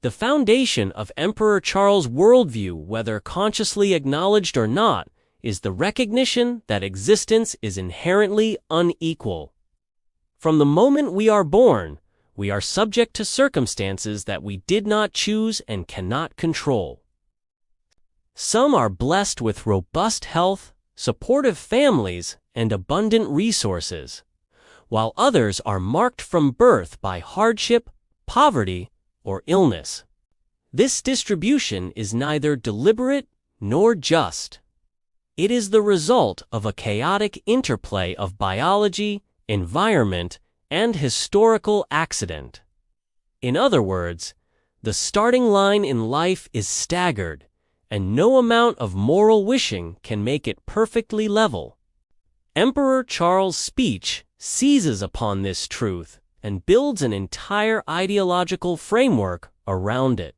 The foundation of Emperor Charles' worldview, whether consciously acknowledged or not, is the recognition that existence is inherently unequal. From the moment we are born, we are subject to circumstances that we did not choose and cannot control. Some are blessed with robust health, supportive families, and abundant resources, while others are marked from birth by hardship, poverty, or illness. This distribution is neither deliberate nor just. It is the result of a chaotic interplay of biology, environment, and historical accident. In other words, the starting line in life is staggered, and no amount of moral wishing can make it perfectly level. Emperor Charles' speech seizes upon this truth and builds an entire ideological framework around it.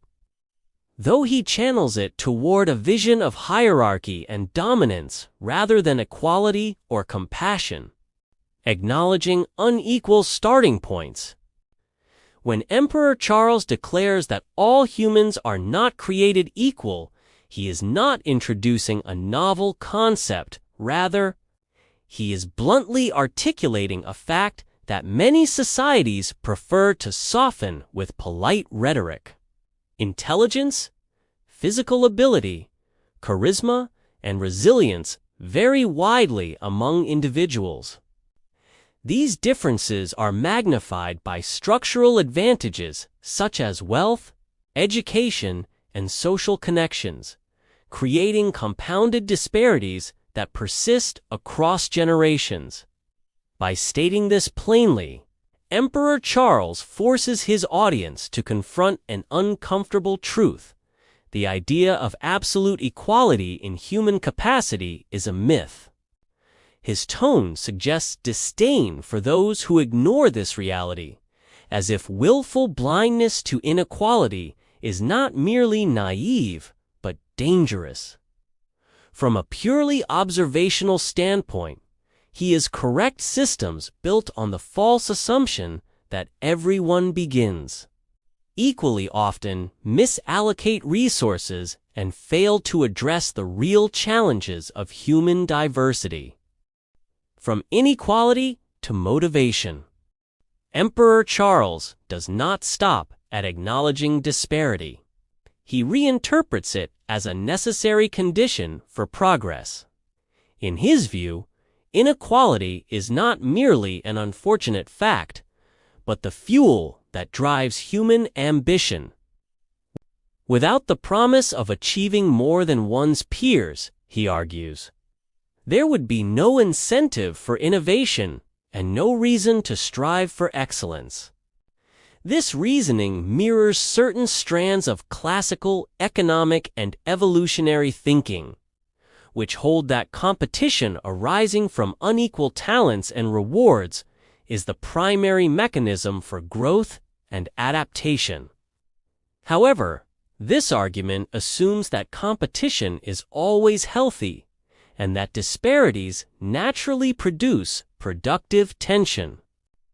Though he channels it toward a vision of hierarchy and dominance rather than equality or compassion, acknowledging unequal starting points. When Emperor Charles declares that all humans are not created equal, he is not introducing a novel concept. Rather, he is bluntly articulating a fact that many societies prefer to soften with polite rhetoric. Intelligence, physical ability, charisma, and resilience vary widely among individuals. These differences are magnified by structural advantages such as wealth, education, and social connections, creating compounded disparities that persist across generations. By stating this plainly, Emperor Charles forces his audience to confront an uncomfortable truth. The idea of absolute equality in human capacity is a myth. His tone suggests disdain for those who ignore this reality, as if willful blindness to inequality is not merely naive, but dangerous. From a purely observational standpoint, he is correct systems built on the false assumption that everyone begins. Equally often misallocate resources and fail to address the real challenges of human diversity. From inequality to motivation, Emperor Charles does not stop at acknowledging disparity. He reinterprets it as a necessary condition for progress. In his view, inequality is not merely an unfortunate fact, but the fuel that drives human ambition. Without the promise of achieving more than one's peers, he argues, there would be no incentive for innovation and no reason to strive for excellence. This reasoning mirrors certain strands of classical, economic, and evolutionary thinking, which hold that competition arising from unequal talents and rewards is the primary mechanism for growth and adaptation. However, this argument assumes that competition is always healthy and that disparities naturally produce productive tension.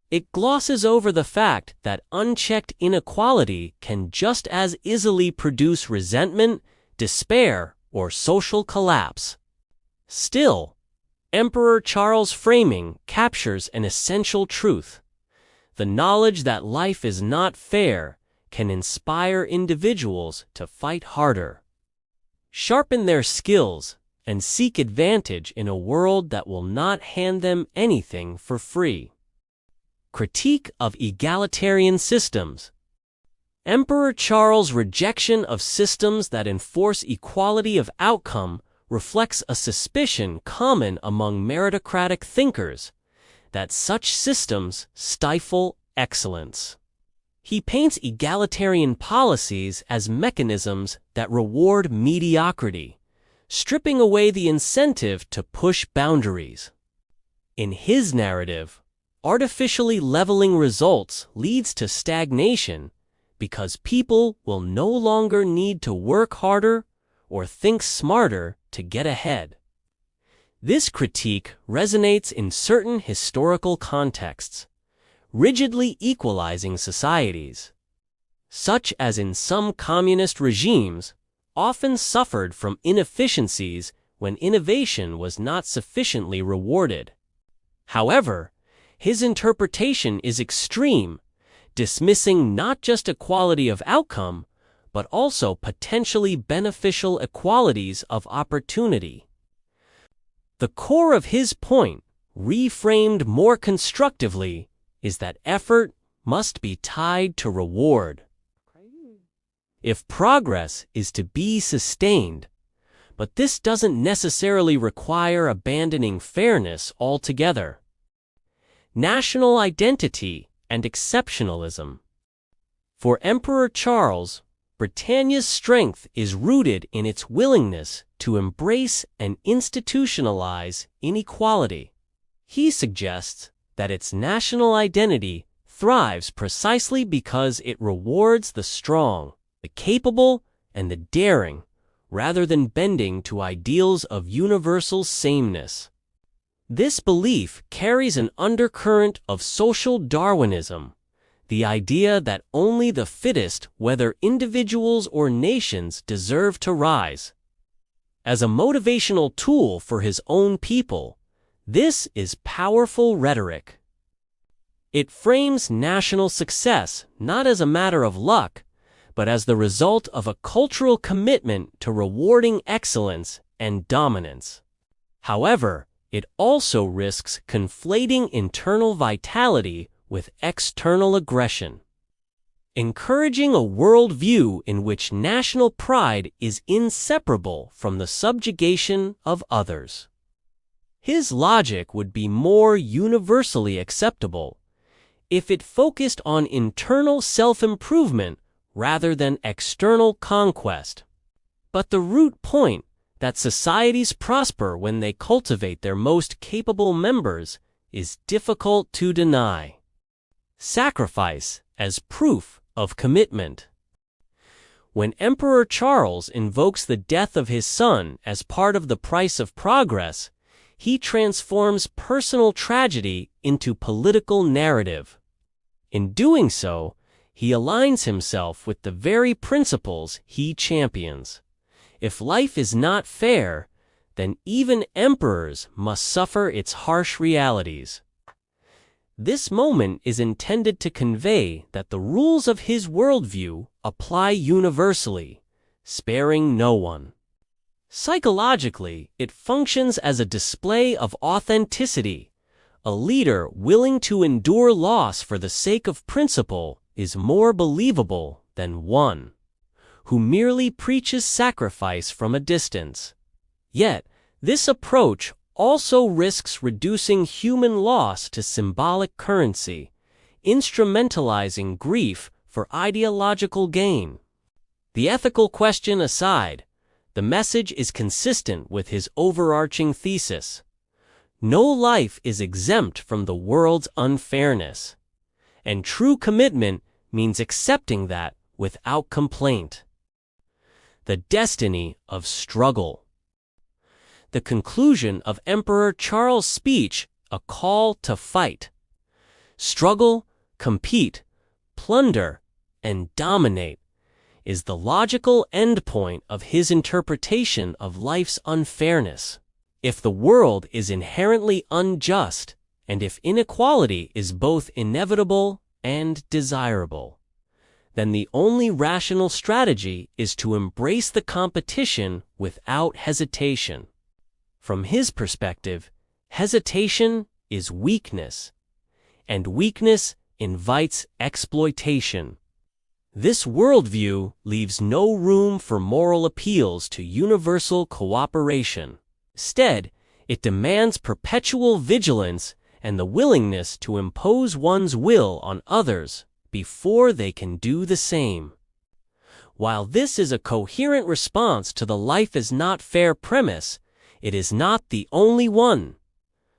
It glosses over the fact that unchecked inequality can just as easily produce resentment, despair, or social collapse. Still, Emperor Charles' framing captures an essential truth. The knowledge that life is not fair can inspire individuals to fight harder, sharpen their skills, and seek advantage in a world that will not hand them anything for free. Critique of egalitarian systems. Emperor Charles' rejection of systems that enforce equality of outcome reflects a suspicion common among meritocratic thinkers that such systems stifle excellence. He paints egalitarian policies as mechanisms that reward mediocrity, stripping away the incentive to push boundaries. In his narrative, artificially leveling results leads to stagnation because people will no longer need to work harder or think smarter to get ahead. This critique resonates in certain historical contexts, rigidly equalizing societies. such as in some communist regimes, often suffered from inefficiencies when innovation was not sufficiently rewarded. However, his interpretation is extreme, dismissing not just equality of outcome, but also potentially beneficial equalities of opportunity. The core of his point, reframed more constructively, is that effort must be tied to reward. If progress is to be sustained, but this doesn't necessarily require abandoning fairness altogether. National identity and exceptionalism. For Emperor Charles, Britannia's strength is rooted in its willingness to embrace and institutionalize inequality. He suggests that its national identity thrives precisely because it rewards the strong, the capable, and the daring, rather than bending to ideals of universal sameness. This belief carries an undercurrent of social Darwinism, the idea that only the fittest, whether individuals or nations, deserve to rise. As a motivational tool for his own people, this is powerful rhetoric. It frames national success not as a matter of luck, but as the result of a cultural commitment to rewarding excellence and dominance. However, it also risks conflating internal vitality with external aggression, encouraging a worldview in which national pride is inseparable from the subjugation of others. His logic would be more universally acceptable if it focused on internal self-improvement rather than external conquest. But the root point, that societies prosper when they cultivate their most capable members, is difficult to deny. Sacrifice as proof of commitment. When Emperor Charles invokes the death of his son as part of the price of progress, he transforms personal tragedy into political narrative. In doing so, he aligns himself with the very principles he champions. If life is not fair, then even emperors must suffer its harsh realities. This moment is intended to convey that the rules of his worldview apply universally, sparing no one. Psychologically, it functions as a display of authenticity. A leader willing to endure loss for the sake of principle is more believable than one who merely preaches sacrifice from a distance. Yet, this approach also risks reducing human loss to symbolic currency, instrumentalizing grief for ideological gain. The ethical question aside, the message is consistent with his overarching thesis. No life is exempt from the world's unfairness, and true commitment means accepting that without complaint. The destiny of struggle. The conclusion of Emperor Charles' speech, a call to fight. Struggle, compete, plunder, and dominate, is the logical endpoint of his interpretation of life's unfairness. If the world is inherently unjust, and if inequality is both inevitable and desirable, then the only rational strategy is to embrace the competition without hesitation. From his perspective, hesitation is weakness, and weakness invites exploitation. This worldview leaves no room for moral appeals to universal cooperation. Instead, it demands perpetual vigilance and the willingness to impose one's will on others before they can do the same. While this is a coherent response to the life is not fair premise, it is not the only one.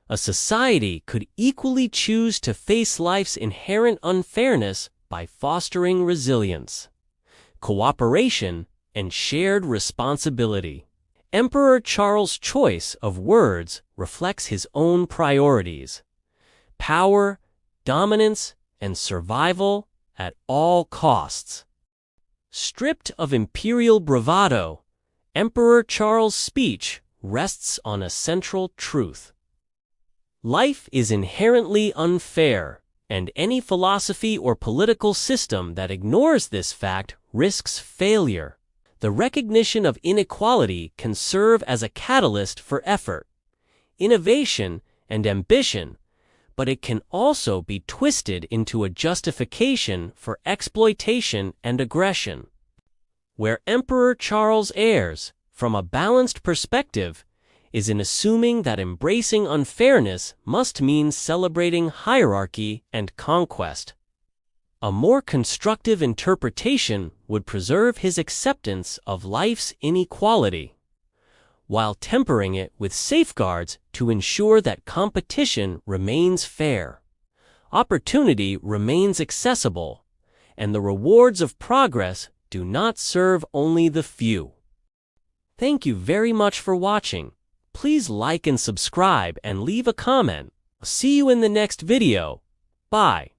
A society could equally choose to face life's inherent unfairness by fostering resilience, cooperation, and shared responsibility. Emperor Charles' choice of words reflects his own priorities: power, dominance, and survival at all costs. Stripped of imperial bravado, Emperor Charles' speech rests on a central truth. Life is inherently unfair, and any philosophy or political system that ignores this fact risks failure. The recognition of inequality can serve as a catalyst for effort, innovation, and ambition, but it can also be twisted into a justification for exploitation and aggression. Where Emperor Charles errs, from a balanced perspective, is in assuming that embracing unfairness must mean celebrating hierarchy and conquest. A more constructive interpretation would preserve his acceptance of life's inequality, while tempering it with safeguards to ensure that competition remains fair, opportunity remains accessible, and the rewards of progress do not serve only the few. Thank you very much for watching. Please like and subscribe and leave a comment. See you in the next video. Bye.